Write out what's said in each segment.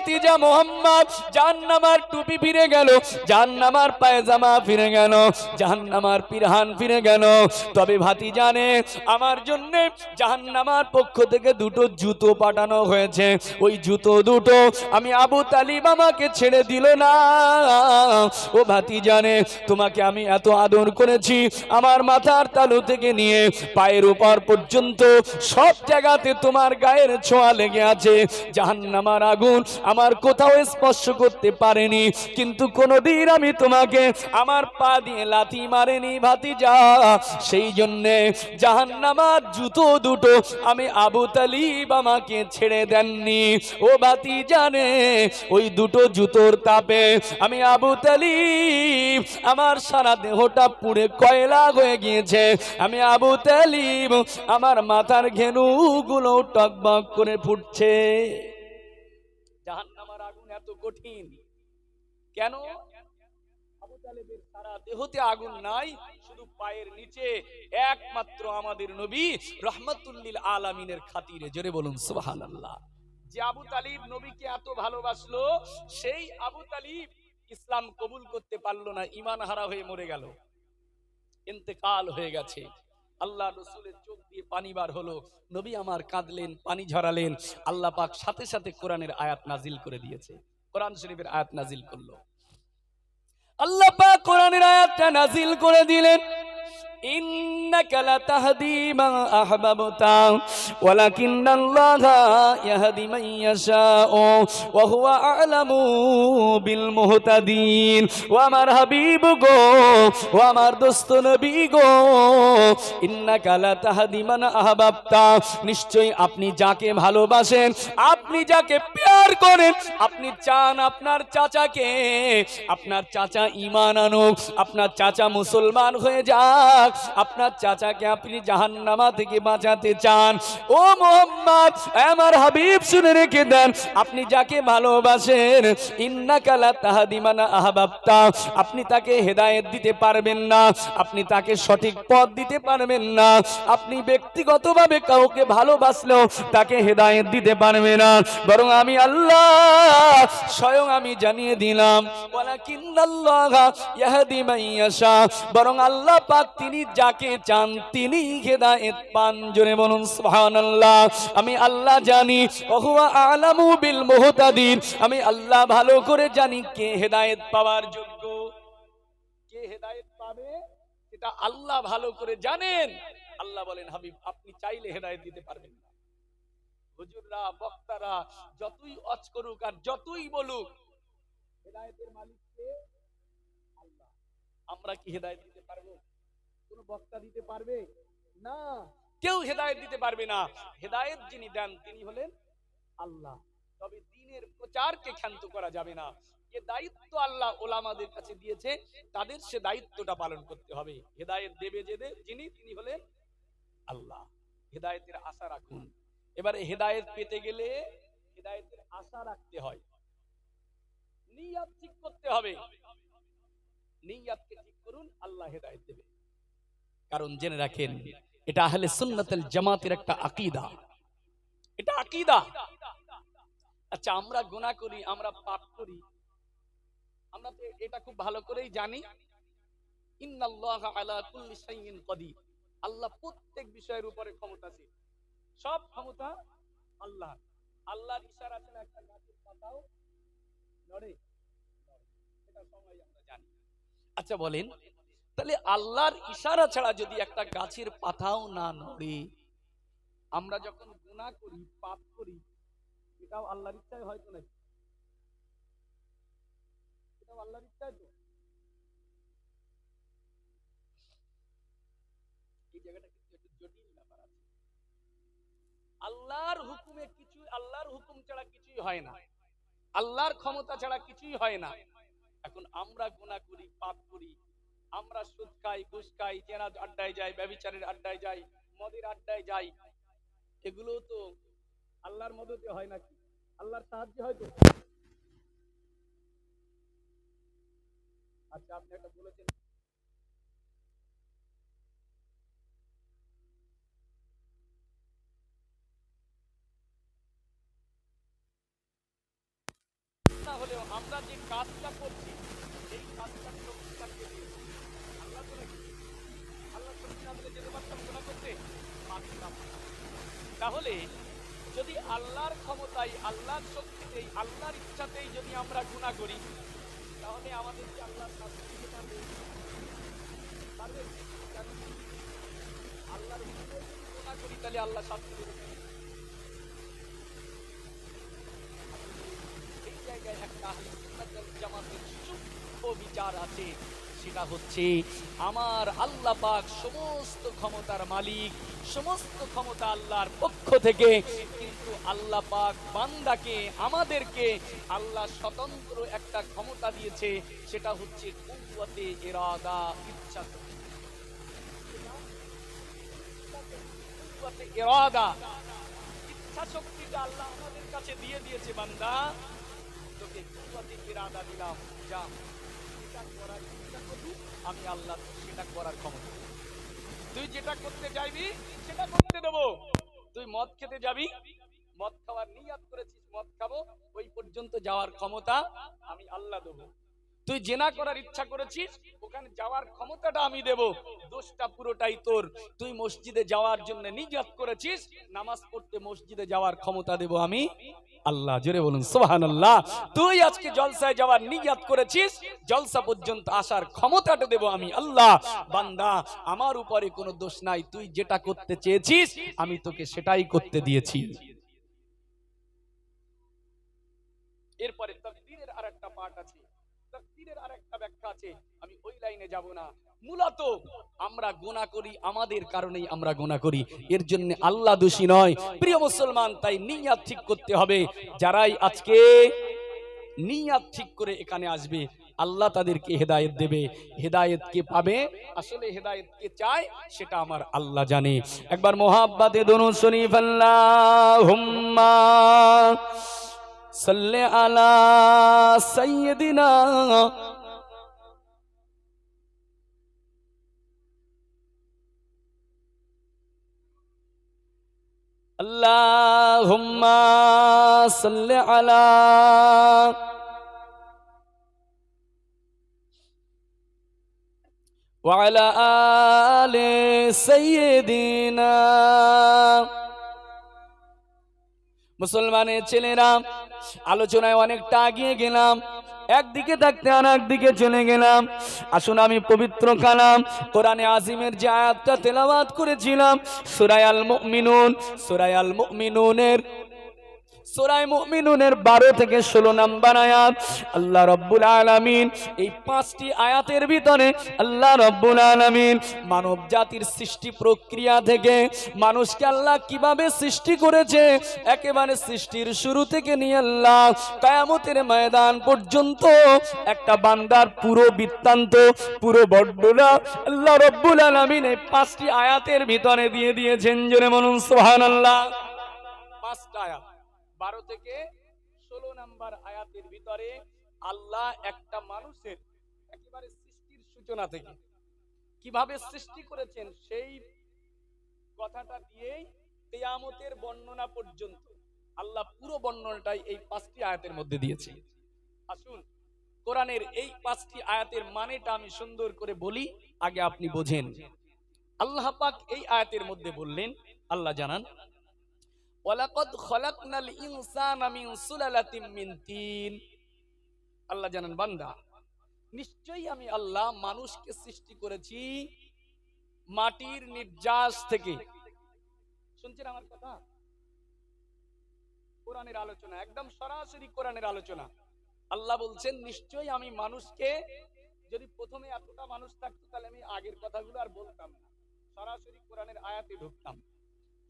ভাতিজা মুহাম্মদ, জাহান্নামার টুপি ফিরে গেল, জাহান্নামার পায়জামা ফিরে গেল, জাহান্নামার পিরহান ফিরে গেল। তবে ভাতিজানে, আমার জন্য জাহান্নামার পক্ষ থেকে দুটো জুতো পাঠানো হয়েছে। ওই জুতো দুটো আমি আবু তালিব আমাকে ছেড়ে দিল না। ও ভাতিজানে, তোমাকে আমি এত আদর করেছি, আমার মাথার তালু থেকে নিয়ে পায়ের উপর পর্যন্ত সব জায়গাতে তোমার গায়ের ছোঁয়া লেগে আছে। জাহান্নামার আগুন আমার কোথাও স্পর্শ করতে পারেনি, কিন্তু কোনোদিন আমি তোমাকে আমার পা দিয়ে লাথি মারেনি ভাতিজা। সেই জন্যে জাহান্নামার জুতো দুটো আমি আবু তালিব আমাকে ছেড়ে দেননি। ও ভাতিজানে, ওই দুটো জুতোর তাপে আমি আবু তালিব, আমার সারা দেহটা পুড়ে কয়লা হয়ে গিয়েছে। আমি আবু তালিব, আমার মাথার ঘেনুগুলো টকবক করে ফুটছে। জাহান্নামের আগুন এত কঠিন কেন? আবু তালেবের সারা দেহতে আগুন নাই, শুধু পায়ের নিচে। একমাত্র আমাদের নবী রহমাতুল্লিল আলামিনের খাতিরে, জোরে বলুন সুবহানাল্লাহ। যে আবু তালিব নবীকে এত ভালোবাসলো, সেই আবু তালিব ইসলাম কবুল করতে পারলো না, ঈমান হারা হয়ে মরে গেল, ইন্তেকাল হয়ে গেছে। আল্লাহ রাসূলের চোখ দিয়ে পানি বার হলো, নবী আমার কাঁদলেন, পানি ঝরালেন। আল্লাহ পাক সাথে সাথে কোরআনের আয়াত নাজিল করে দিয়েছে, কোরআন শরীফের আয়াত নাজিল করলো। আল্লাহ পাক কোরআনের আয়াতটা নাজিল করে দিলেন, ইন্নাকা লাতাহদি মান আহবাবতা ওয়ালাকিন্নাল্লাহা ইয়াহদি মান ইয়াশাউ ওয়া হুয়া আ'লামু বিল মুহতাদিন। ও আমার হাবিব গো, ও আমার দোস্ত নবী গো, ইন্নাকা লাতাহদি মান আহবাবতা, নিশ্চয়ই আপনি যাকে ভালোবাসেন, আপনি যাকে প্যার করেন, আপনি চান আপনার চাচাকে, আপনার চাচা ঈমান আনুক, আপনার চাচা মুসলমান হয়ে যাক, আপনার চাচাকে আপনি জাহান্নামা থেকে বাঁচাতে চান। ও মুহাম্মদ, আমার হাবিব শুনে রেখে দেন, আপনি যাকে ভালোবাসেন, ইন্নাকা লাতাহদি মান আহবাবতা, আপনি তাকে হেদায়েত দিতে পারবেন না, আপনি তাকে সঠিক পথ দিতে পারবেন না। আপনি ব্যক্তিগতভাবে কাউকে ভালোবাসলেও তাকে হেদায়েত দিতে পারবে না, বরং আমি আল্লাহ স্বয়ং আমি জানিয়ে দিলাম, ওয়ালাকিন্নাল্লাহা ইয়াহদি মান ইয়াশা, বরং আল্লাহ পাক তিনি যাকে চান তিনি হেদায়েত পান। জোরে বলুন সুবহানাল্লাহ। আমি আল্লাহ জানি, ওয়া হুয়া আ'লামু বিল মুহতাদিন, আমি আল্লাহ ভালো করে জানি কে হেদায়েত পাওয়ার যোগ্য, কে হেদায়েত পাবে এটা আল্লাহ ভালো করে জানেন। আল্লাহ বলেন, হাবিব আপনি চাইলে হেদায়েত দিতে পারবেন না। হুজুররা, বক্তারা যতই ওয়াজ করুক আর যতই বলুক, হেদায়েতের মালিক কে? আল্লাহ। আমরা কি হেদায়েত দিতে পারবো? কোন বক্তা দিতে পারবে না, কেউ হেদায়েত দিতে পারবে না। হেদায়েত যিনি দেন তিনি হলেন আল্লাহ। তবে দ্বীনের প্রচারকে ক্ষান্ত করা যাবে না। যে দায়িত্ব আল্লাহ ওলামাদের কাছে দিয়েছে, তাদের সে দায়িত্বটা পালন করতে হবে। হেদায়েত দেবে যিনি, তিনি হলেন আল্লাহ। হেদায়েতের আশা রাখুন। এবারে হেদায়েত পেতে গেলে হেদায়েতের আশা রাখতে হয়, নিয়ত ঠিক করতে হবে। নিয়তকে ঠিক করুন, আল্লাহ হেদায়েত দেবে। কারণ জেনে রাখেন, এটা আহলে সুন্নাতুল জামাতের একটা আকীদা, এটা আকীদা। আচ্ছা, আমরা গুনাহ করি, আমরা পাপ করি, আমরা তো এটা খুব ভালো করেই জানি, ইন্নাল্লাহা আলা কুল্লি শাইইন কাদির, আল্লাহ প্রত্যেক বিষয়ের উপরে ক্ষমতাশীল, সব ক্ষমতা আল্লাহ। আল্লাহর ইশারা ছাড়া একটা গাছের পাতাও নড়ে, এটা সবাই আমরা জানি। আচ্ছা বলেন, তাহলে আল্লাহর ইশারা ছাড়া যদি একটা গাছের পাতাও না নড়ে, আমরা যখন গুনাহ করি, পাপ করি, এটাও আল্লাহর ইচ্ছায় হয়তো নাকি? এটাও আল্লাহর ইচ্ছায় তো। এই জায়গাটা কিন্তু একটু জটিল ব্যাপার আছে। আল্লাহর হুকুমে কিছু, আল্লাহর হুকুম ছাড়া কিছুই হয় না, আল্লাহর ক্ষমতা ছাড়া কিছুই হয় না। এখন আমরা গুনাহ করি, পাপ করি, আমরা সুদ খাই, ঘুষ খাই, জেনার আড্ডায় যাই, ব্যভিচারের আড্ডায় যাই, মদের আড্ডায় যাই, এগুলো তো আল্লাহর মদতে হয় নাকি? আল্লাহর সাহায্যে হয় তো। আচ্ছা, আপনি একটা বলেছেন আমরা যে কাজটা করছি এই কাজটার শক্তিটা কে দিয়েছে? আল্লাহ তো নাকি? আল্লাহ শক্তি না দিলে যেতে পারতাম গুনাহ করতে? পারতাম না। তাহলে যদি আল্লাহর ক্ষমতায়, আল্লাহর শক্তিতেই, আল্লাহর ইচ্ছাতেই যদি আমরা গুনাহ করি, তাহলে আমাদের কি আল্লাহ শাস্তি দিতে পারবে? পারবে? কেন? আল্লাহর ইচ্ছায় যদি গুনাহ করি তাহলে আল্লাহ শাস্তি দেবে। এই জায়গায় একটা আহলে সুন্নাত ওয়াল জামাতের সূক্ষ্ম বিচার আছে, সেটা হচ্ছে আমার আল্লাহ পাক সমস্ত ক্ষমতার মালিক, সমস্ত ক্ষমতা আল্লাহর পক্ষ থেকে, কিন্তু আল্লাহ পাক বান্দাকে, আমাদেরকে আল্লাহ স্বতন্ত্র একটা ক্ষমতা দিয়েছে, সেটা হচ্ছে কুওয়াতে ইরাদা, ইচ্ছা শক্তি। কুওয়াতে ইরাদা, ইচ্ছা শক্তিটা আল্লাহ আমাদের কাছে দিয়ে দিয়েছে। বান্দা, তোকে কুওয়াতে ইরাদা দিলাম, যা যেটা করার ইচ্ছা করবি আমি আল্লাহ সেটা করার ক্ষমতা। তুই যেটা করতে চাইবি সেটা করতে দেবো। তুই মদ খেতে যাবি, মদ খাওয়ার নিয়ত করেছিস, মদ খাবো, ওই পর্যন্ত যাওয়ার ক্ষমতা আমি আল্লাহ দেবো। তুই জেনা করার ইচ্ছা করেছিস, ওখানে যাওয়ার ক্ষমতাটা আমি দেব। দোষটা পুরোটাই তোর। তুই মসজিদে যাওয়ার জন্য নিয়ত করেছিস, নামাজ পড়তে মসজিদে যাওয়ার ক্ষমতা দেব আমি আল্লাহ। জোরে বলুন সুবহানাল্লাহ। তুই আজকে জলসায় যাওয়ার নিয়ত করেছিস, জলসা পর্যন্ত আসার ক্ষমতাটা দেব আমি আল্লাহ। বান্দা, আমার উপরে কোনো দোষ নাই, তুই যেটা করতে চেয়েছিস আমি তোকে সেটাই করতে দিয়েছি। এরপরে তাকদীরের আরেকটা পার্ট আছে, তাকদীরের আরেকটা ব্যাখ্যা আছে, আমি ওই লাইনে যাব না। মূলত আমরা গুনাহ করি, আমাদের কারণেই আমরা গুনাহ করি, এর জন্য আল্লাহ দোষী নয়। প্রিয় মুসলমান, তাই নিয়ত ঠিক করতে হবে। যারাই আজকে নিয়ত ঠিক করে এখানে আসবে, আল্লাহ তাদেরকে হেদায়েত দেবে। হেদায়েত কে পাবে, আসলে হেদায়েত কে চায়, সেটা আমার আল্লাহ জানে। একবার মুহাব্বতে দুরূদ শরীফ আল্লাহুম্মা সাল্লি আলা সাইয়্যিদিনা আল্লাহুম্মা সাল্লি আলা ওয়া আলা আলি সাইয়্যিদিনা। মুসলমানের ছেলেরা, আলোচনায় অনেকটা এগিয়ে গেলাম, একদিকে থাকতে আর একদিকে চলে গেলাম। আসুন আমি পবিত্র কালাম কোরআনে আজিমের যে আয়াতটা তেলাওয়াত করেছিলাম, সূরা আল মুমিনুন, সূরা আল মুমিনুনের সূরা মুমিনুনের 12 থেকে 16 নম্বর আয়াত। আল্লাহ রাব্বুল আলামিন এই 5টি আয়াতের ভিতরে আল্লাহ রাব্বুল আলামিন মানব জাতির সৃষ্টি প্রক্রিয়া থেকে মানুষকে আল্লাহ কিভাবে সৃষ্টি করেছে, একেবারে সৃষ্টির শুরু থেকে নিয়ে আল্লাহ কিয়ামতের ময়দান পর্যন্ত একটা বান্দার পুরো বৃত্তান্ত, পুরো বর্ণনা আল্লাহ রাব্বুল আলামিন এই 5টি আয়াতের ভিতরে দিয়ে দিয়েছেন। জোরে বলুন সুবহানাল্লাহ। 5টা আয়াত, 12 থেকে 16 নম্বর আয়াতের ভিতরে আল্লাহ একটা মানুষের একেবারে সৃষ্টির সূচনা থেকে কিভাবে সৃষ্টি করেছেন সেই কথাটা দিয়েই কিয়ামতের বর্ণনা পর্যন্ত আল্লাহ পুরো বর্ণনাটাই এই 5টি আয়াতের মধ্যে দিয়েছে। আসুন কোরআনের এই 5টি আয়াতের মানেটা আমি সুন্দর করে বলি, আগে আপনি বোঝেন। আল্লাহ পাক এই আয়াতের মধ্যে বললেন, আল্লাহ জানান, ওয়ালাকাদ খালাকনাল ইনসানা মিন সুলালাতিন মিন তিন। আল্লাহ জানান, বান্দা, নিশ্চয়ই আমি আল্লাহ মানুষকে সৃষ্টি করেছি মাটির নির্যাস থেকে। শুনছেন আমার কথা? কোরআনের আলোচনা, একদম সরাসরি কোরআনের আলোচনা। আল্লাহ বলছেন, নিশ্চয়ই আমি মানুষকে, যদি প্রথমে এতটা মানুষ থাকতো তাহলে আমি আগের কথাগুলো আর বলতাম না, সরাসরি কোরআনের আয়াতে ঢুকতাম।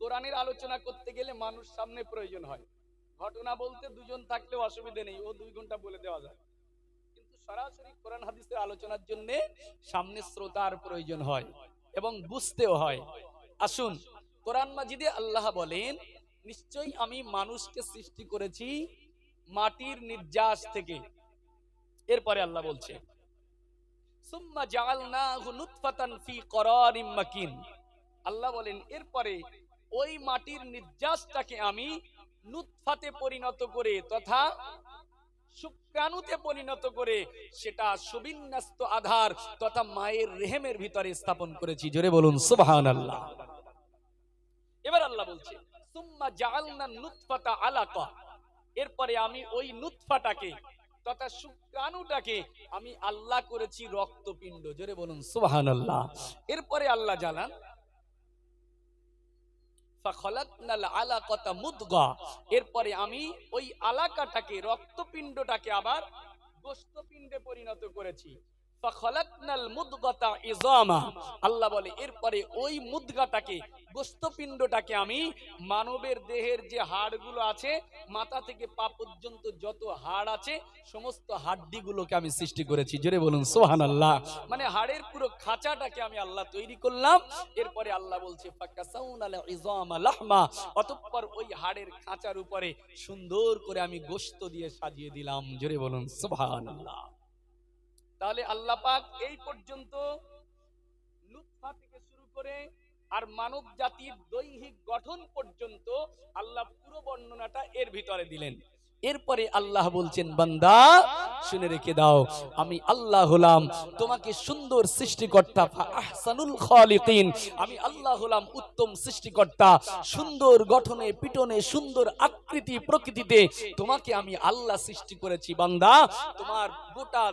কোরআনের আলোচনা করতে গেলে মানুষ সামনে প্রয়োজন হয়। ঘটনা বলতে দুজন থাকলে অসুবিধা নেই, ও 2 ঘন্টা বলে দেওয়া যায়। কিন্তু সরাসরি কোরআন হাদিসের আলোচনার জন্য সামনে শ্রোতার প্রয়োজন হয় এবং বুঝতেও হয়। আসুন কোরআন মাজিদে আল্লাহ বলেন, নিশ্চয়ই আমি মানুষকে সৃষ্টি করেছি মাটির নির্যাস থেকে। এরপরে আল্লাহ বলছে, সুম্মা জাআলনাহু নুতফাতান ফি করারিম মাকিন। আল্লাহ বলেন, এরপরে ওই মাটির নির্যাসটাকে আমি নুতফাতে পরিণত করে তথা শুক্রাণুতে পরিণত করে সেটা সুবিন্যস্ত আধার তথা মায়ের রেহেমের ভিতরে স্থাপন করেছি। জোরে বলুন সুবহানাল্লাহ। এবার আল্লাহ বলছে সুম্মা জাআলনা নুতফাতা আলাকা, এরপরে আমি ওই নুতফাটাকে তথা শুক্রাণুটাকে আমি আল্লাহ করেছি রক্তপিণ্ড। জোরে বলুন সুবহানাল্লাহ। এরপরে আল্লাহ জানান ফাখলাকনাল আলাকাতা মুদগা, এরপরে আমি ওই আলাকাটাকে রক্তপিণ্ডটাকে আবার গোশতপিণ্ডে পরিণত করেছি। ফাখলাকনাল মুদগাতা ইযামা, আল্লাহ বলে এরপরে ওই মুদগাটাকে গোশতপিণ্ডটাকে আমি মানবের দেহের যে হাড়গুলো আছে মাথা থেকে পা পর্যন্ত যত হাড় আছে সমস্ত হাড্ডিগুলোকে আমি সৃষ্টি করেছি। জোরে বলুন সুবহানাল্লাহ। মানে হাড়ের পুরো খাঁচাটাকে আমি আল্লাহ তৈরি করলাম। এরপরে আল্লাহ বলছে ফাকাসাউনাল ইযামা লাহমা, অতঃপর ওই হাড়ের খাঁচার উপরে সুন্দর করে আমি গোশত দিয়ে সাজিয়ে দিলাম। জোরে বলুন সুবহানাল্লাহ। তাহলে আল্লাহ পাক এই পর্যন্ত লুৎফা থেকে শুরু করে আর মানব জাতির দৈহিক গঠন পর্যন্ত আল্লাহ পুরো বর্ণনাটা এর ভিতরে দিলেন। এরপরে আল্লাহ বলছেন বান্দা শুনে রেখে দাও, আমি আল্লাহ হলাম তোমাকে সুন্দর সৃষ্টিকর্তা, আহসানুল খালিকিন, আমি আল্লাহ হলাম উত্তম সৃষ্টিকর্তা। সুন্দর গঠনে পিটনে সুন্দর আকৃতি প্রকৃতিতে তোমাকে আমি আল্লাহ সৃষ্টি করেছি। বান্দা তোমার গোটা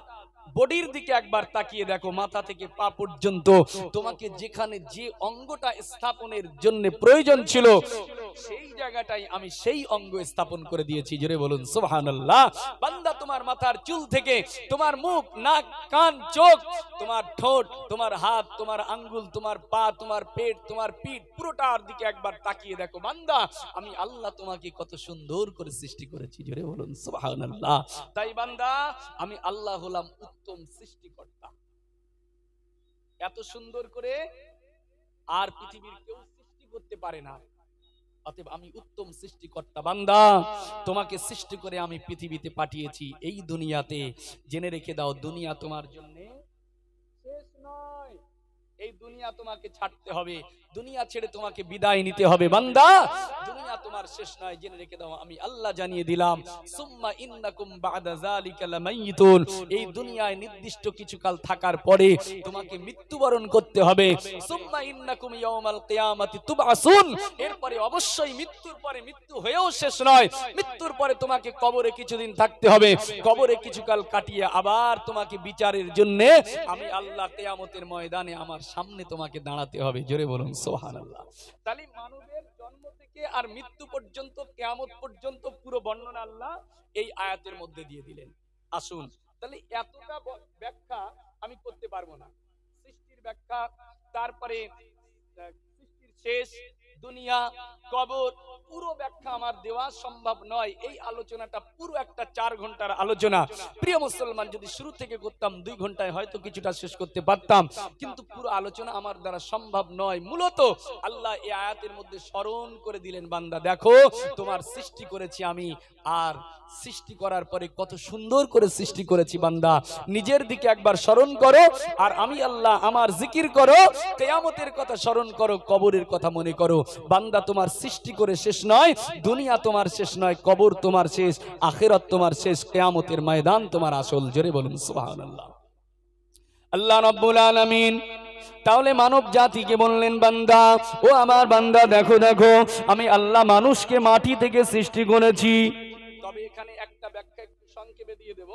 বডির দিকে একবার তাকিয়ে দেখো, মাথা থেকে পা পর্যন্ত তোমাকে যেখানে যে অঙ্গটা স্থাপনের জন্য প্রয়োজন ছিল সেই জায়গাটাই আমি সেই অঙ্গ স্থাপন করে দিয়েছি। জোরে বলুন সুবহানাল্লাহ। বান্দা তোমার মাথার চুল থেকে তোমার মুখ নাক কান চোখ তোমার ঠোঁট তোমার হাত তোমার আঙ্গুল তোমার পা তোমার পেট তোমার পিঠ পুরোটার দিকে একবার তাকিয়ে দেখো বান্দা, আমি আল্লাহ তোমাকে কত সুন্দর করে সৃষ্টি করেছি। জোরে বলুন সুবহানাল্লাহ। তাই বান্দা আমি আল্লাহ হলাম উত্তম সৃষ্টিকর্তা। এত সুন্দর করে আর পৃথিবীর কেউ সৃষ্টি করতে পারে না। অতএব আমি উত্তম সৃষ্টিকর্তা। বান্দা তোমাকে সৃষ্টি করে আমি পৃথিবীতে পাঠিয়েছি এই দুনিয়াতে। জেনে রেখে দাও দুনিয়া তোমার জন্য শেষ নয়। এই দুনিয়া তোমাকে ছাড়তে হবে, দুনিয়া ছেড়ে তোমাকে বিদায় নিতে হবে। বান্দা দুনিয়া তোমার শেষ নয়, জেনে রেখে দাও আমি আল্লাহ জানিয়ে দিলাম সুম্মা ইন্নাকুম বাদা যালিকা লামাইতুন, এই দুনিয়ায় নির্দিষ্ট কিছু কাল থাকার পরে তোমাকে মৃত্যুবরণ করতে হবে। সুম্মা ইন্নাকুম ইয়াউমাল কিয়ামাতি তুবআসুন, এরপরে অবশ্যই মৃত্যুর পরে মৃত্যু হয়েও শেষ নয়, মৃত্যুর পরে তোমাকে কবরে কিছুদিন থাকতে হবে, কবরে কিছুকাল কাটিয়ে আবার তোমাকে বিচারের জন্য আমি আল্লাহ কিয়ামতের ময়দানে আমার সামনে তোমাকে দাঁড়াতে হবে। জোরে বলুন সুবহানাল্লাহ। তাহলে মানবের জন্ম থেকে আর মৃত্যু পর্যন্ত কিয়ামত পর্যন্ত পুরো বর্ণনা আল্লাহ এই আয়াতের মধ্যে দিয়ে দিলেন। আসুন তাহলে এতটা ব্যাখ্যা আমি করতে পারবো না। সৃষ্টির ব্যাখ্যা, তারপরে সৃষ্টির শেষ, দুনিয়া, কবর, পুরো ব্যাখ্যা আমার দেওয়া সম্ভব নয়। এই আলোচনাটা পুরো একটা 4 ঘন্টার আলোচনা। প্রিয় মুসলমান, যদি শুরু থেকে করতাম 2 ঘন্টায় হয়তো কিছুটা শেষ করতে পারতাম, কিন্তু পুরো আলোচনা আমার দ্বারা সম্ভব নয়। মূলত আল্লাহ এই আয়াতের মধ্যে স্মরণ করে দিলেন বান্দা দেখো তোমার সৃষ্টি করেছি আমি, আর সৃষ্টি করার পরে কত সুন্দর করে সৃষ্টি করেছি। বান্দা নিজের দিকে একবার স্মরণ করো, আর আমি আল্লাহ আমার জিকির করো, কিয়ামতের কথা স্মরণ করো, কবরের কথা মনে করো। বান্দা তোমার সৃষ্টি করে শেষ নয়, দুনিয়া তোমার শেষ নয়, কবর তোমার শেষ, আখিরাত তোমার শেষ, কিয়ামতের ময়দান তোমার আসল। জোরে বলুন সুবহানাল্লাহ। আল্লাহ রাব্বুল আলামিন তাহলে মানব জাতিকে বললেন বান্দা ও আমার বান্দা দেখো দেখো আমি আল্লাহ মানুষকে মাটি থেকে সৃষ্টি করেছি। তবে এখানে একটা ব্যাখ্যা একটু সংক্ষেপে দিয়ে দেব।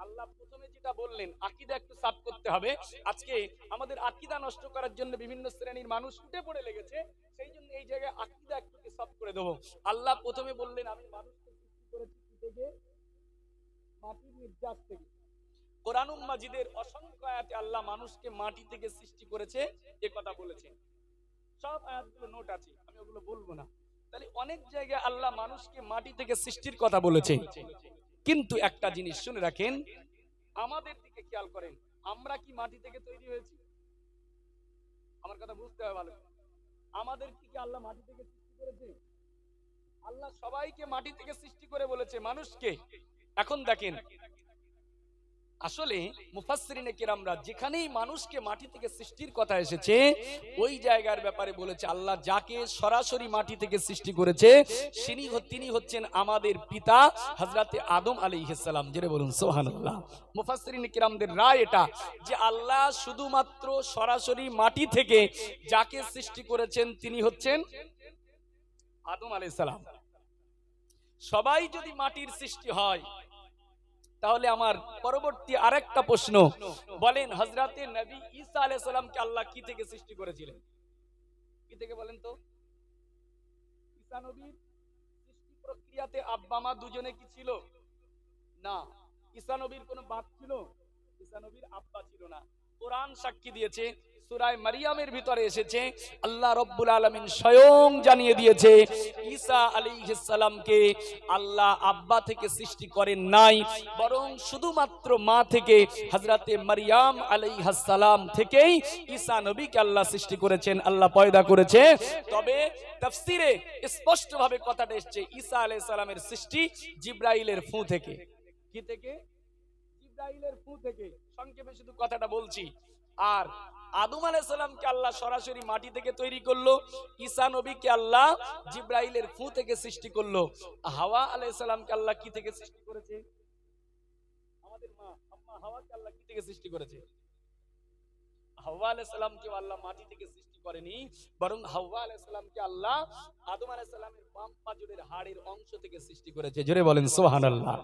আল্লাহ প্রথমে যেটা বললেন আকীদা একটু সাফ করতে হবে। আজকে আমাদের আকীদা নষ্ট করার জন্য বিভিন্ন শ্রেণীর মানুষ উঠে পড়ে লেগেছে, সেই জন্য এই জায়গায় আকীদা একটু সাফ করে দেব। আল্লাহ প্রথমে বললেন আমি মানুষকে সৃষ্টি করেছি কি থেকে? মাটির নির্যাস থেকে। কোরআনুল মাজিদের অসংখ্য আয়াতে আল্লাহ মানুষকে মাটি থেকে সৃষ্টি করেছে এ কথা বলেছেন। সব আয়াতগুলো নোট আছে, আমি ওগুলো বলবো না। তাহলে অনেক জায়গায় আল্লাহ মানুষকে মাটি থেকে সৃষ্টির কথা বলেছে। কিন্তু একটা জিনিস শুনে রাখেন, আমাদের দিকে খেয়াল করেন, আমরা কি মাটি থেকে তৈরি হয়েছি? আমার কথা বুঝতে হবে ভালো। আমাদের কি আল্লাহ মাটি থেকে সৃষ্টি করেছে? আল্লাহ সবাইকে মাটি থেকে সৃষ্টি করে বলেছে মানুষকে। এখন দেখেন আসলে মুফাসসিরিনে কেরামরা যেখানেই মানুষকে মাটি থেকে সৃষ্টির কথা এসেছে ওই জায়গার ব্যাপারে বলেছে আল্লাহ যাকে সরাসরি মাটি থেকে সৃষ্টি করেছে তিনি হচ্ছেন আমাদের পিতা হযরতে আদম আলাইহিস সালাম। জেরে বলুন সুবহানাল্লাহ। মুফাসসিরিনে কেরামদের রায় এটা যে আল্লাহ শুধুমাত্র সরাসরি মাটি থেকে যাকে সৃষ্টি করেছেন তিনি হচ্ছেন আদম আলাইহিস সালাম। সবাই যদি মাটির সৃষ্টি হয় তাহলে আমার পরবর্তী আরেকটা প্রশ্ন, বলেন হযরতে নবী ঈসা আলাইহিস সালামকে আল্লাহ কি থেকে সৃষ্টি করেছিলেন? কি থেকে বলেন তো? ঈসা নবীর সৃষ্টি প্রক্রিয়াতে আব্বা মা দুজনে কি ছিল? না। ঈসা নবীর কোনো বাপ ছিল? ঈসা নবীর আব্বা ছিল না। কোরআন সাক্ষী দিয়েছে, সূরা মারিয়ামের ভিতরে এসেছে আল্লাহ রাব্বুল আলামিন স্বয়ং জানিয়ে দিয়েছে ঈসা আলাইহিস সালামকে আল্লাহ আব্বা থেকে সৃষ্টি করেন নাই, বরং শুধুমাত্র মা থেকে হযরতে মারিয়াম আলাইহাস সালাম থেকেই ঈসা নবীকে আল্লাহ সৃষ্টি করেছেন, আল্লাহ পয়দা করেছে। তবে তাফসীরে স্পষ্টভাবে কথাটা এসেছে ঈসা আলাইহিস সালামের সৃষ্টি জিবরাইলের ফু থেকে। কি থেকে? জিবরাইলের ফু থেকে। সংক্ষেপে শুধু কথাটা বলছি। আর আদম আলাইহিস সালামকে আল্লাহ সরাসরি মাটি থেকে তৈরি করলো, ঈসা নবীকে আল্লাহ জিবরাইলের ফু থেকে সৃষ্টি করলো। হাওয়া আলাইহিস সালামকে আল্লাহ কি থেকে সৃষ্টি করেছে? আমাদের মা আম্মা হাওয়াকে আল্লাহ কি থেকে সৃষ্টি করেছে? হাওয়া আলাইহিস সালামকে আল্লাহ মাটি থেকে সৃষ্টি করেনি, বরং হাওয়া আলাইহিস সালামকে আল্লাহ আদম আলাইহিস সালামের বাম পাজরের হাড়ের অংশ থেকে সৃষ্টি করেছে। জোরে বলেন সুবহানাল্লাহ।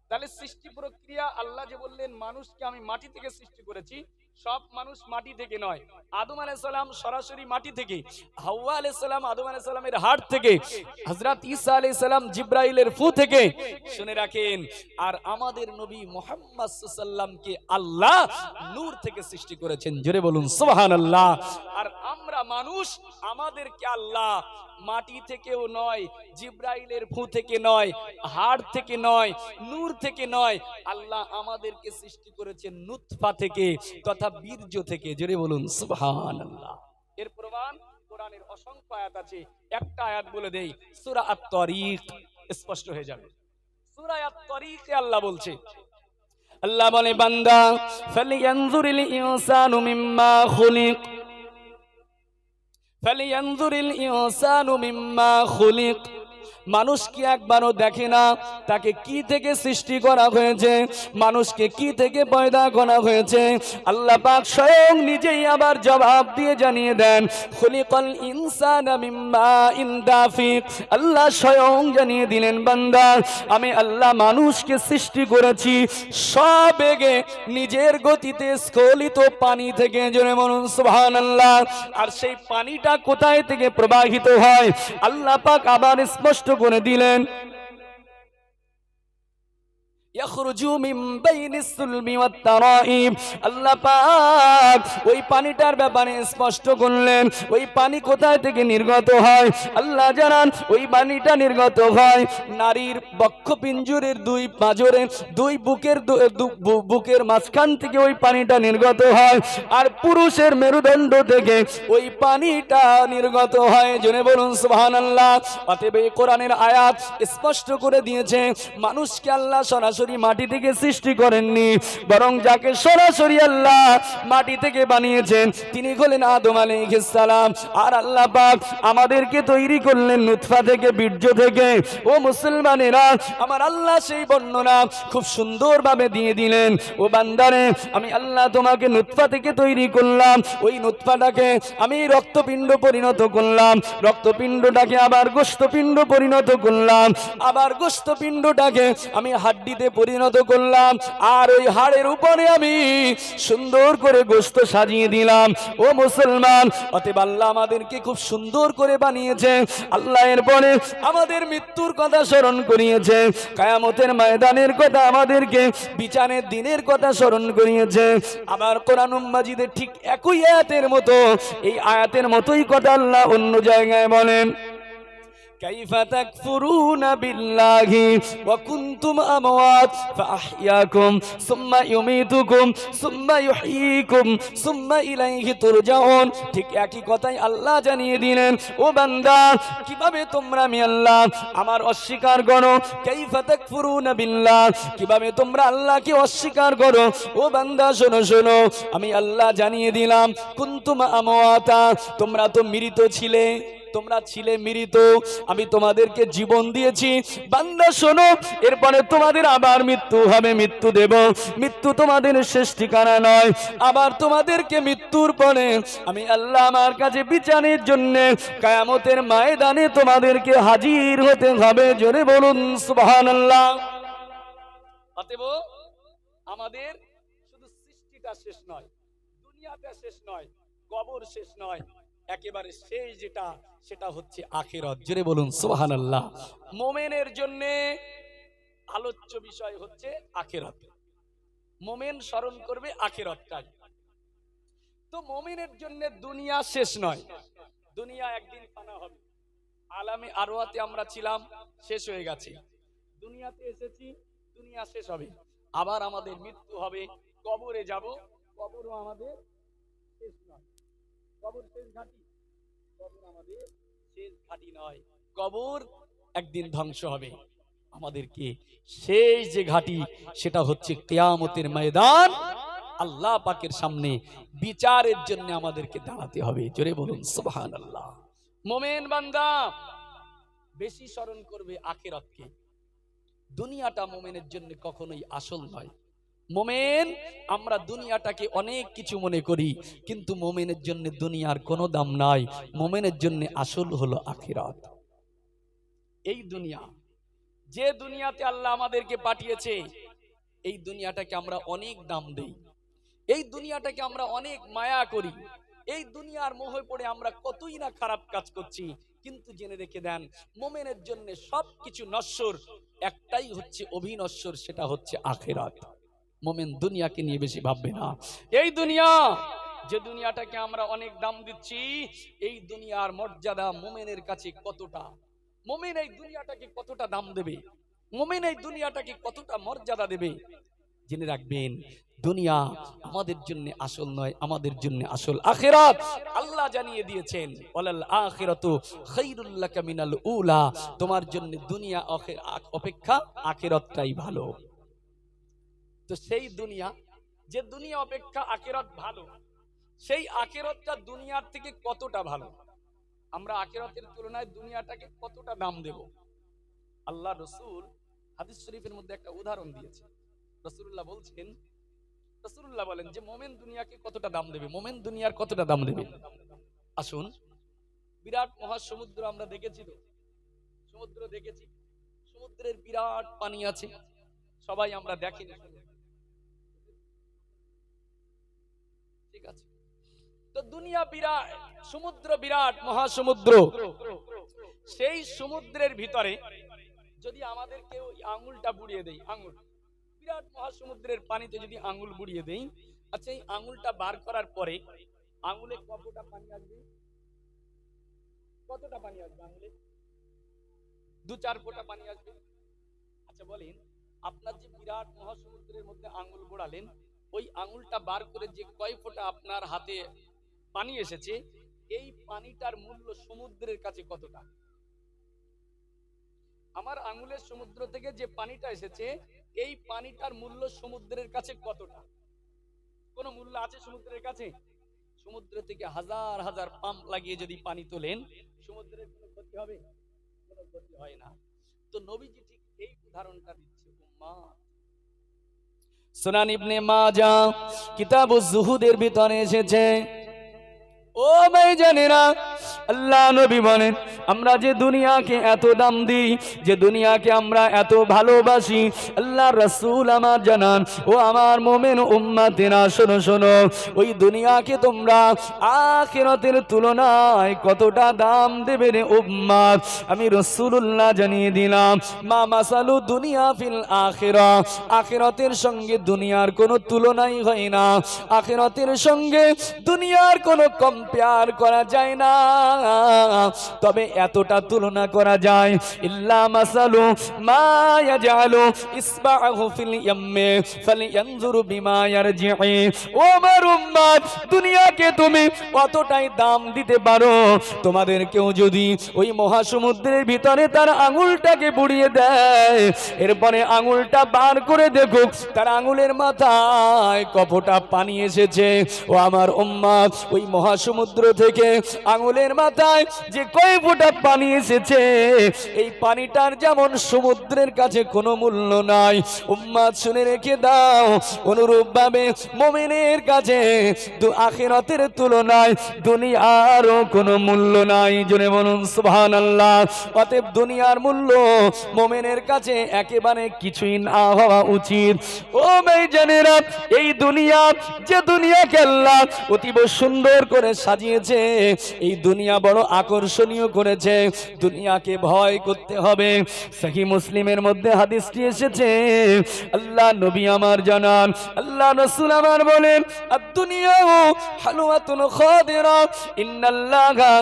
তাহলে সৃষ্টি প্রক্রিয়া আল্লাহ যে বললেন মানুষকে আমি মাটি থেকে সৃষ্টি করেছি, সব মানুষ মাটি থেকে নয়। আদম আলাইহিস সালাম সরাসরি মাটি থেকে, হাওয়া আলাইহিস সালাম আদম আলাইহিস সালামের হাড় থেকে, হযরত ঈসা আলাইহিস সালাম জিবরাইলের ফু থেকে। শুনে রাখেন, আর আমাদের নবী মুহাম্মদ সাল্লাল্লাহু আলাইহি সাল্লামকে আল্লাহ নূর থেকে সৃষ্টি করেছেন। জোরে বলুন সুবহানাল্লাহ। আর আমরা মানুষ, আমাদেরকে আল্লাহ মাটি থেকেও নয়, জিবরাইলের ফু থেকে নয়, হাড় থেকে নয়, নূর থেকে নয়, আল্লাহ আমাদেরকে সৃষ্টি করেছেন নুতফা থেকে তথা বীর্য থেকে। জোরে বলুন সুবহানাল্লাহ। এর প্রমাণ কোরআনের অসংখ্য আয়াত আছে। একটা আয়াত বলে দেই, সূরা আত-তারিক, স্পষ্ট হয়ে যাবে। সূরা আত-তারিকে আল্লাহ বলছে, আল্লাহ বলে বান্দা ফালিয়ানজুরিল ইনসানু মিম্মা খুলিক, ফালিয়ানজুরিল ইনসানু মিম্মা খুলিক। মানুষ কি একবারও দেখে না তাকে কি থেকে সৃষ্টি করা হয়েছে, মানুষকে কি থেকে পয়দা করা হয়েছে? আল্লাহ পাক স্বয়ং নিজেই আবার জবাব দিয়ে জানিয়ে দেন খুলিকাল ইনসানা মিম্মা ইন দাফিক। আল্লাহ স্বয়ং জানিয়ে দিলেন বান্দা আমি আল্লাহ মানুষকে সৃষ্টি করেছি সবেগে নিজের গতিতে স্খলিত পানি থেকে। জোরে বলুন সুবহানাল্লাহ। আর সেই পানিটা কোথায় থেকে প্রবাহিত হয় আল্লাহ পাক আবার স্পষ্ট করে দিলেন, ইয়াখরুজু মিন বাইনিস সুলবি ওয়াত তারাইব। আল্লাহ পাক ওই পানিটার ব্যাপারে স্পষ্ট করলেন ওই পানি কোথায় থেকে নির্গত হয়। আল্লাহ জানান ওই পানিটা নির্গত হয় নারীর বক্ষপিঞ্জরের দুই পাঁজরে, দুই বুকের মাঝখান থেকে ওই পানিটা নির্গত হয়, আর পুরুষের মেরুদণ্ড থেকে ওই পানিটা নির্গত হয়। জোরে বলুন সুবহানাল্লাহ। অতএব এই কোরআনের আয়াত স্পষ্ট করে দিয়েছে মানুষকে আল্লাহ সরাসরি মাটি থেকে সৃষ্টি করেননি, বরং যাকে সরাসরি আল্লাহ মাটি থেকে বানিয়েছেন তিনি হলেন আদম আলাইহিস সালাম। আর আল্লাহ পাক আমাদেরকে তৈরি করলেন নুতফা থেকে, বীর্য থেকে। ও মুসলমানেরা, আমার আল্লাহ সেই বর্ণনা খুব সুন্দরভাবে দিয়ে দিলেন, ও বান্দারে আমি আল্লাহ তোমাকে নুতফা থেকে তৈরি করলাম, ওই নুতফাটাকে আমি রক্তপিণ্ড পরিণত করলাম, রক্তপিণ্ডটাকে আবার গোশতপিণ্ড পরিণত করলাম, আবার গোশতপিণ্ডটাকে আমি হাড্ডিতে পরিণত করলাম, আর ওই হাড়ের উপরে আমি সুন্দর করে গোশত সাজিয়ে দিলাম। ও মুসলমান, অতএব আল্লাহ আমাদেরকে খুব সুন্দর করে বানিয়েছে। আল্লাহ এরপরে আমাদের মৃত্যুর কথা স্মরণ করিয়েছে, কিয়ামতের ময়দানের কথা, আমাদেরকে বিচারের দিনের কথা স্মরণ করিয়েছে। আবার কোরআন মাজিদে ঠিক একই আয়াতের মতো, এই আয়াতের মতোই কথা আল্লাহ অন্য জায়গায় বলেন কাইফা তাকফুরুনা বিল্লাহি ওয়া কুনতুম আমওয়াত ফাআহইয়াকুম সুম্মা ইউমীতুকুম সুম্মা ইউহয়ীকুম সুম্মা ইলাইহি তুরজাউন। ঠিক একই কথাই আল্লাহ জানিয়ে দিলেন, ও বান্দা, কিভাবে তোমরা আমি আল্লাহ আমার অস্বীকার করো। কাইফা তাকফুরুনা বিল্লাহ, কিভাবে তোমরা আল্লাহকে অস্বীকার করো। ও বান্দা শোনো শোনো, আমি আল্লাহ জানিয়ে দিলাম, কুনতুম আমওয়াতা, তোমরা তো মৃত ছিলে, তোমরা ছিলে মৃত, আমি তোমাদেরকে জীবন দিয়েছি। বান্দা শোনো, এরপরে তোমাদের আবার মৃত্যু হবে, মৃত্যু দেব। মৃত্যু তোমাদের শেষ ঠিকানা নয়, আবার তোমাদেরকে মৃত্যুর পরে আমি আল্লাহ আমার কাছে বিচারের জন্য কিয়ামতের ময়দানে তোমাদেরকে হাজির হতে হবে। জোরে বলুন সুবহানাল্লাহ। অতএব আমাদের শুধু সৃষ্টিটা শেষ নয়, দুনিয়াটা শেষ নয়, কবর শেষ নয়, একেবারে শেষ যেটা সেটা হচ্ছে আখিরাত। জোরে বলুন সুবহানাল্লাহ। মুমিনের জন্য আলোচ্য বিষয় হচ্ছে আখিরাত। মুমিন স্মরণ করবে আখিরাতটাই। তো মুমিনের জন্য দুনিয়া শেষ নয়, দুনিয়া একদিন ফানা হবে। আলামে আরওয়াতে আমরা ছিলাম, শেষ হয়ে গেছে। দুনিয়াতে এসেছি, দুনিয়া শেষ হবে, আবার আমাদের মৃত্যু হবে, কবরে যাব, কবরও আমাদের শেষ নয়। কবর শেষ ঘাঁটি, কবর আমাদের শেষ ঘাঁটি নয়, কবর একদিন ধ্বংস হবে। আমাদেরকে শেষ যে ঘাঁটি সেটা হচ্ছে কিয়ামতের ময়দান, আল্লাহ পাকের সামনে বিচারের জন্য আমাদেরকে দাঁড়াতে হবে। জোরে বলুন সুবহানাল্লাহ। মুমিন বান্দা বেশি স্মরণ করবে আখিরাতকে। দুনিয়াটা মুমিনের জন্য কখনোই আসল নয়। মুমিন, আমরা দুনিয়াটাকে অনেক কিছু মনে করি, কিন্তু মুমিনের জন্য দুনিয়ার কোনো দাম নাই। মুমিনের জন্য আসল হলো আখিরাত। এই দুনিয়া, যে দুনিয়াতে আল্লাহ আমাদেরকে পাঠিয়েছে, এই দুনিয়াটাকে আমরা অনেক দাম দেই, এই দুনিয়াটাকে আমরা অনেক মায়া করি। এই দুনিয়ার মোহে পড়ে আমরা কতই না খারাপ কাজ করছি, কিন্তু জেনে রেখে দেন, মুমিনের জন্য সবকিছু নশ্বর, একটাই হচ্ছে অবিনশ্বর, সেটা হচ্ছে আখিরাত। মুমিন দুনিয়াকে নিয়ে বেশি ভাববে না। এই দুনিয়া, যে দুনিয়াটাকে আমরা অনেক দাম দিচ্ছি, এই দুনিয়ার মর্যাদা মুমিনের কাছে কতটা, মুমিন এই দুনিয়াটাকে কতটা দাম দেবে, মুমিন এই দুনিয়াটাকে কতটা মর্যাদা দেবে, জেনে রাখবেন, দুনিয়া আমাদের জন্য আসল নয়, আমাদের জন্য আসল আখিরাত। আল্লাহ জানিয়ে দিয়েছেন, ওয়ালাল আখিরাতু খায়রুল লাকা মিনাল উলা, তোমার জন্য দুনিয়া অপেক্ষা আখিরাতটাই ভালো। তো সেই দুনিয়া, যে দুনিয়া অপেক্ষা আখিরাত ভালো, সেই আখিরাতটা দুনিয়ার থেকে কতটা ভালো, আমরা আখিরাতের তুলনায় দুনিয়াটাকে কতটা দাম দেব। আল্লাহ রাসূল হাদিস শরীফের মধ্যে একটা উদাহরণ দিয়েছে। রাসূলুল্লাহ বলছেন, রাসূলুল্লাহ বলেন যে মুমিন দুনিয়াকে কতটা দাম দেবে, মুমিন দুনিয়ার কতটা দাম দেবে। আসুন, বিরাট মহাসমুদ্র আমরা দেখেছি, তো সমুদ্র দেখেছি, সমুদ্রের বিরাট পানি আছে, সবাই আমরা দেখিনি, ঠিক আছে। তো দুনিয়া বিরাট, সমুদ্র বিরাট মহাসমুদ্র, সেই সমুদ্রের ভিতরে যদি আমাদের কেউ আঙুলটা বুড়িয়ে দেয়, আঙুল, বিরাট মহাসমুদ্রের পানিতে যদি আঙুল বুড়িয়ে দেই, আচ্ছা এই আঙুলটা বার করার পরে আঙুলে কতটা পানি আসবে, কতটা পানি আসবে আঙুলে? 2-4 ফোঁটা পানি আসবে। আচ্ছা বলেন, আপনার যে বিরাট মহাসমুদ্রের মধ্যে আঙুল বোড়ালেন, ওই আঙুলটা বার করে যে কয় ফোঁটা আপনার হাতে পানি এসেছে, এই পানিটার মূল্য সমুদ্রের কাছে কতটা? আমার আঙুলের সমুদ্র থেকে যে পানিটা এসেছে, এই পানিটার মূল্য সমুদ্রের কাছে কতটা? কোন মূল্য আছে সমুদ্রের কাছে? সমুদ্র থেকে হাজার হাজার পাম্প লাগিয়ে যদি পানি তোলেন, সমুদ্রের কোনো ক্ষতি হবে? কোনো ক্ষতি হয় না। তো নবীজি ঠিক এই উদাহরণটা দিচ্ছে উম্মাহ। সুনান ইবনে মাজাহ কিতাবুজ জুহুদের ভিতরে এসেছে, ও ভাইজানেরা, আল্লাহ নবী বলেন, আমরা যে দুনিয়াকে এত দাম দিই, যে দুনিয়াকে আমরা এত ভালোবাসি, আল্লাহ রাসূল আমার জানান, ও আমার মুমিন উম্মতেরা, শোনো শোনো, ওই দুনিয়াকে তোমরা আখিরাতের তুলনায় কতটা দাম দেবে রে উম্মত। আমি রাসূলুল্লাহ জানিয়ে দিলাম, মা মাসালু দুনিয়া ফিল আখিরা, আখিরাতের সঙ্গে দুনিয়ার কোনো তুলনাই হয় না, আখিরাতের সঙ্গে দুনিয়ার কোনো কম কম্পেয়ার করা যায় না, তবে এতটা তুলনা করা যায়, ইল্লা মাসালু মা ইয়াজালু ইসবাহু ফিল ইয়াম্মি ফালইয়ানজুরু বিমা ইয়ারজি। ও আমার উম্মত, দুনিয়াকে তুমি কতটাই দাম দিতে পারো, তোমাদের কেউ যদি ওই মহাসমুদ্রের ভিতরে তার আঙুলটাকে বুড়িয়ে দেয়, এরপরে আঙুলটা বার করে দেখুক তার আঙুলের মাথায় কতটা পানি এসেছে। ও আমার উম্মত, ওই মহাসমুদ্র থেকে আঙুলের মাথায় যে কয় ফোঁটা পানি এসেছে, এই পানিটার যেমন সমুদ্রের কাছে কোনো মূল্য নাই, উম্মত শুনে রেখে দাও, অনুরূপ ভাবে মুমিনের কাছে আখিরাতের তুলনায় দুনিয়ারও কোনো মূল্য নাই। জোরে বলুন সুবহানাল্লাহ। অতএব দুনিয়ার মূল্য মুমিনের কাছে একেবারে কিছুই না হওয়া উচিত। ও ভাইজানেরা, এই দুনিয়া, যে দুনিয়াকে আল্লাহ অতীব সুন্দর করে সাজিয়েছে, এই দুনিয়া বড় আকর্ষণীয় করেছে, দুনিয়াকে ভয় করতে হবে। সহিহ মুসলিমের মধ্যে হাদিসটি এসেছে, আল্লাহ নবী আমার জানান, আল্লাহ রাসূল আমার বলেন, আদ-দুনিয়া হালওয়াতুন খাদিরা ইন্নাল্লাহা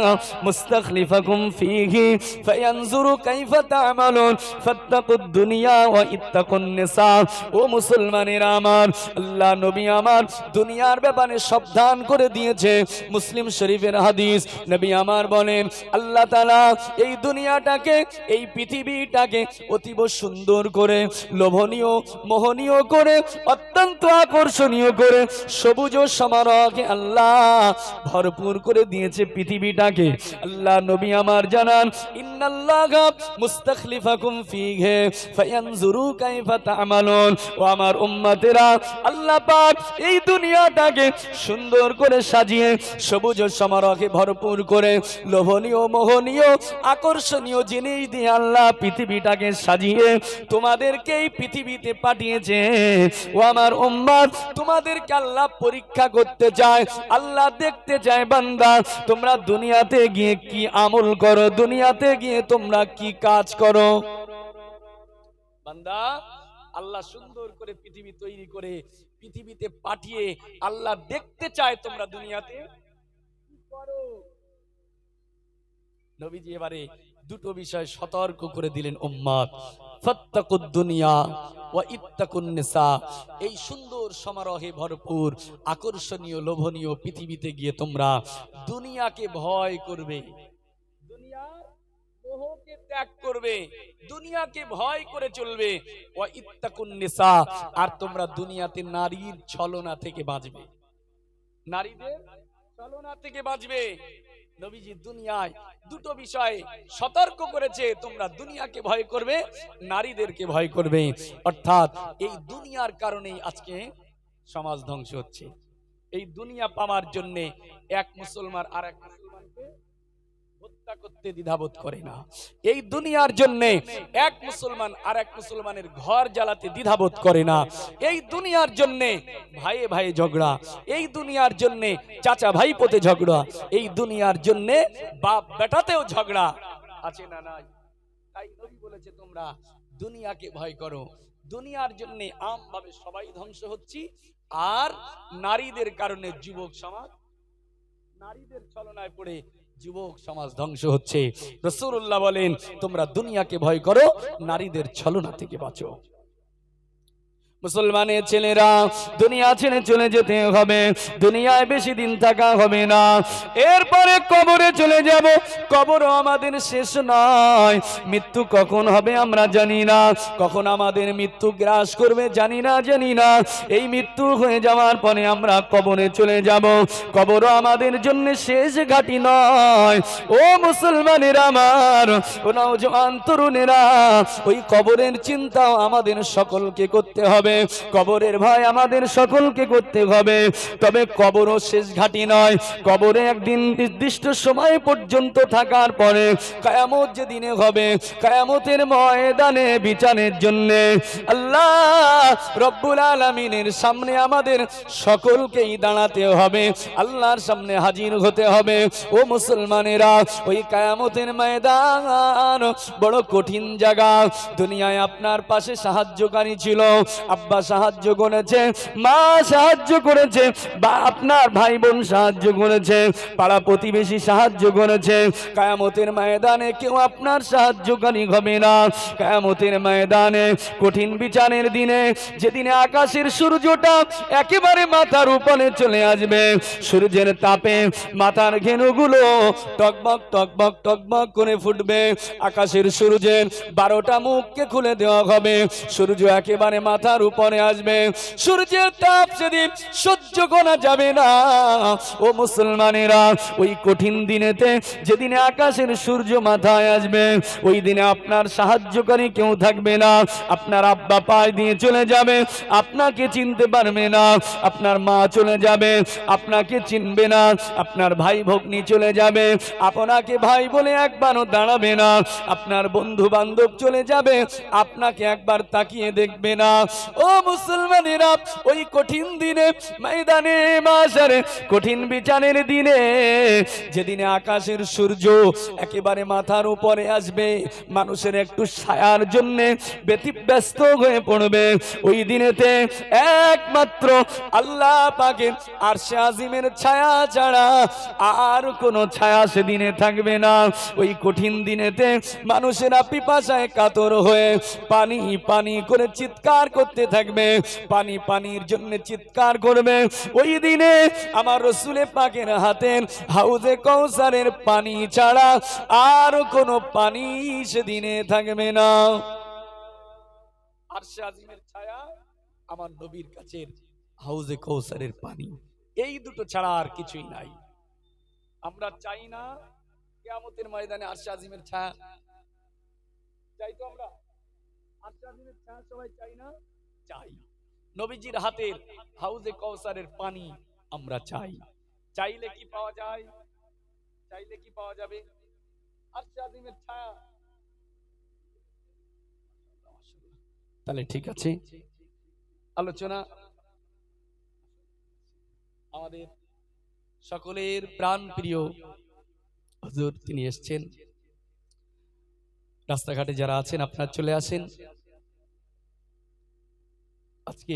মুস্তাখলিফাকুম ফীহি ফায়ানজুরু কাইফা তা'মালুন ফাত্তাকুদ দুনিয়া ওয়া ইত্তাকুন নিসা। ও মুসলমানেরা আমার, আল্লাহ নবী আমার দুনিয়ার ব্যাপারে সাবধান করে দিয়েছে। মুসলিম শরীফের হাদিস, নবী আমার বলেন, আল্লাহ তাআলা এই দুনিয়াটাকে, এই পৃথিবীটাকে অতীব সুন্দর করে, লোভনীয়, মোহনীয় করে, অত্যন্ত আকর্ষণীয় করে, সবুজ সমারোহে আল্লাহ ভরপুর করে দিয়েছে পৃথিবীটাকে। আল্লাহ নবী আমার জানান, ইন্নাল্লাহা মুস্তাখলিফাকুম ফীহি ফায়ানজুরু কাইফা তা'মালুন। ও আমার উম্মতেরা, আল্লাহ পাক এই দুনিয়াটাকে সুন্দর করে সাজিয়ে, সবুজ সমারোহে ভরপুর করে, লোভনীয়, মোহনীয়, আকর্ষণীয় জিনিস দিয়ে আল্লাহ পৃথিবীটাকে সাজিয়ে তোমাদেরকে এই পৃথিবীতে পাঠিয়েছে। ও আমার উম্মত, তোমাদেরকে আল্লাহ পরীক্ষা করতে চায়, আল্লাহ দেখতে চায়, বান্দা তোমরা দুনিয়াতে গিয়ে কি আমল করো, দুনিয়াতে গিয়ে তোমরা কি কাজ করো। বান্দা, আল্লাহ সুন্দর করে পৃথিবী তৈরি করে পৃথিবীতে পাঠিয়ে আল্লাহ দেখতে চায় তোমরা দুনিয়াতে কি করো। নবীজি এবারে দুটো বিষয় সতর্ক করে দিলেন, উম্মত, ফাত্তাকুদ দুনিয়া ওয়া ইত্তাকুন নিসা। এই সুন্দর সমারোহে ভরপুর, আকর্ষণীয়, লোভনীয় পৃথিবীতে গিয়ে তোমরা দুনিয়াকে ভয় করবে, দুনিয়ার মোহকে ত্যাগ করবে, দুনিয়াকে ভয় করে চলবে। ওয়া ইত্তাকুন নিসা, আর তোমরা দুনিয়াতে নারীর ছলনা থেকে বাঁচবে, নারীদের ছলনা থেকে বাঁচবে। নবীজি দুনিয়ায় দুটো বিষয় সতর্ক করেছে, তোমরা দুনিয়াকে ভয় করবে, নারীদেরকে ভয় করবে। অর্থাৎ এই দুনিয়ার কারণেই আজকে সমাজ ধ্বংস হচ্ছে। এই দুনিয়া পাওয়ার জন্য এক মুসলমান আর এক মুসলমানকে হত্যা করতে দ্বিধাবোধ করে না। এই দুনিয়ার জন্য এক মুসলমান আর এক মুসলমানের ঘর জ্বালাতে দ্বিধাবোধ করে না। এই দুনিয়ার জন্য ভাইয়ে ভাইয়ে ঝগড়া, এই দুনিয়ার জন্য চাচা ভাইপোতে ঝগড়া, এই দুনিয়ার জন্য বাপ বেটাতেও ঝগড়া আছে না নাই? তাই নবী বলেছে তোমরা দুনিয়াকে ভয় করো। দুনিয়ার জন্য আমভাবে সবাই ধ্বংস হচ্ছে, আর নারীদের কারণে যুবক সমাজ, নারীদের ছলনায় পড়ে যুবক সমাজ ধ্বংস হচ্ছে। রাসূলুল্লাহ বলেন, তোমরা দুনিয়াকে ভয় করো, নারীদের ছলনা থেকে বাঁচো। মুসলমানের ছেলেরা, দুনিয়া ছেড়ে চলে যেতে হবে, দুনিয়ায় বেশি দিন থাকা হবে না, এরপরে কবরে চলে যাব। কবরও আমাদের শেষ নয়। মৃত্যু কখন হবে আমরা জানি না, কখন আমাদের মৃত্যু গ্রাস করবে জানি না। এই মৃত্যু হয়ে যাওয়ার পরে আমরা কবরে চলে যাব। কবরও আমাদের জন্য শেষ ঘাঁটি নয়। ও মুসলমানেরা আমার, ও নওজোয়ান তরুণেরা, ওই কবরের চিন্তাও আমাদের সকলকে করতে হবে, কবরের ভয় আমাদের সকলকে করতে হবে। তবে কবরও শেষ ঘাঁটি নয়। কবরে একদিন নির্দিষ্ট সময় পর্যন্ত থাকার পরে কিয়ামত যে দিনে হবে, কিয়ামতের ময়দানে বিচারের জন্য আল্লাহ রব্বুল আলামিনের সামনে আমাদের সকলকেই দাঁড়াতে হবে, আল্লাহর সামনে হাজির হতে হবে। ও মুসলমানেরা, ওই কিয়ামতের ময়দান বড় কঠিন জায়গা। দুনিয়ায় আপনার পাশে সাহায্যকারী ছিল, আব্বা সাহায্য করেছে, মা সাহায্য করেছে, বা আপনার ভাই বোন সাহায্য করেছে, পাড়া প্রতিবেশী সাহায্য করেছে, কিয়ামতের ময়দানে কেউ আপনার সাহায্যকারী হবে না। কিয়ামতের ময়দানে কঠিন বিচারের দিনে, যেদিনে আকাশের সূর্যটা একেবারে মাথার উপরে চলে আসবে, সূর্যের তাপে মাথার ঘেনুগুলো টকবক টকবক টকবক করে ফুটবে, আকাশের সূর্যের 12টা মুখকে খুলে দেওয়া হবে, সূর্য একেবারে মাথার উপরে আসবে, সূর্যের তাপ সেদিন সহ্য করা যাবে না। ও মুসলমানেরা, ওই কঠিন দিনেতে যেদিনে আকাশের সূর্য মাথায় আসবে, ওই দিনে আপনার সাহায্যকারী কেউ থাকবে না। আপনার আব্বা পায়ে দিয়ে চলে যাবে, আপনাকে চিনতে পারবে না। আপনার মা চলে যাবে, আপনাকে চিনবে না। আপনার ভাই ভগ্নী চলে যাবে, আপনাকে ভাই বলে একবারও দাঁড়াবে না। আপনার বন্ধু বান্ধব চলে যাবে, আপনাকে একবার তাকিয়ে দেখবে না। ও মুসলমানেরা, ওই কঠিন দিনে ময়দানে মাশারে, কঠিন বিচারের দিনে, যেদিনে আকাশের সূর্য একেবারে মাথার উপরে আসবে, মানুষের একটু ছায়ার জন্য ব্যতিব্যস্ত হয়ে পড়বে, ওই দিনেতে একমাত্র আল্লাহ পাকের আরশে আজিমের ছায়া ছাড়া আর কোনো ছায়া সেদিনে থাকবে না। ওই কঠিন দিনেতে মানুষেরা পিপাসায় কাতর হয়ে পানি পানি করে চিৎকার করতে থাকবে, পানি পানির জন্য চিৎকার করবে। ওই দিনে আমার রসুলে পাকের হাতের হাউজে কৌসারের পানি ছাড়া আর কোনো পানি সেদিনে থাকবে না। আরশে আজিমের ছায়া, আমার নবীর কাছের হাউজে কৌসারের পানি, এই দুটো ছাড়া আর কিছুই নাই। আমরা চাই না কিয়ামতের ময়দানে আরশে আজিমের ছায়া? চাই তো আমরা? আরশে আজিমের ছায়া সবাই চাই না? চাই। নবীজির হাতের হাউজে কৌসারের পানি আমরা চাই। চাইলে কি পাওয়া যায়? চাইলে কি পাওয়া যাবে? আরশে আজিমের ছায়া। তাহলে ঠিক আছে, আলোচনা আমাদের সকলের প্রাণ প্রিয় হুজুর, তিনি এসেছেন। রাস্তাঘাটে যারা আছেন আপনারা চলে আসেন। আজকে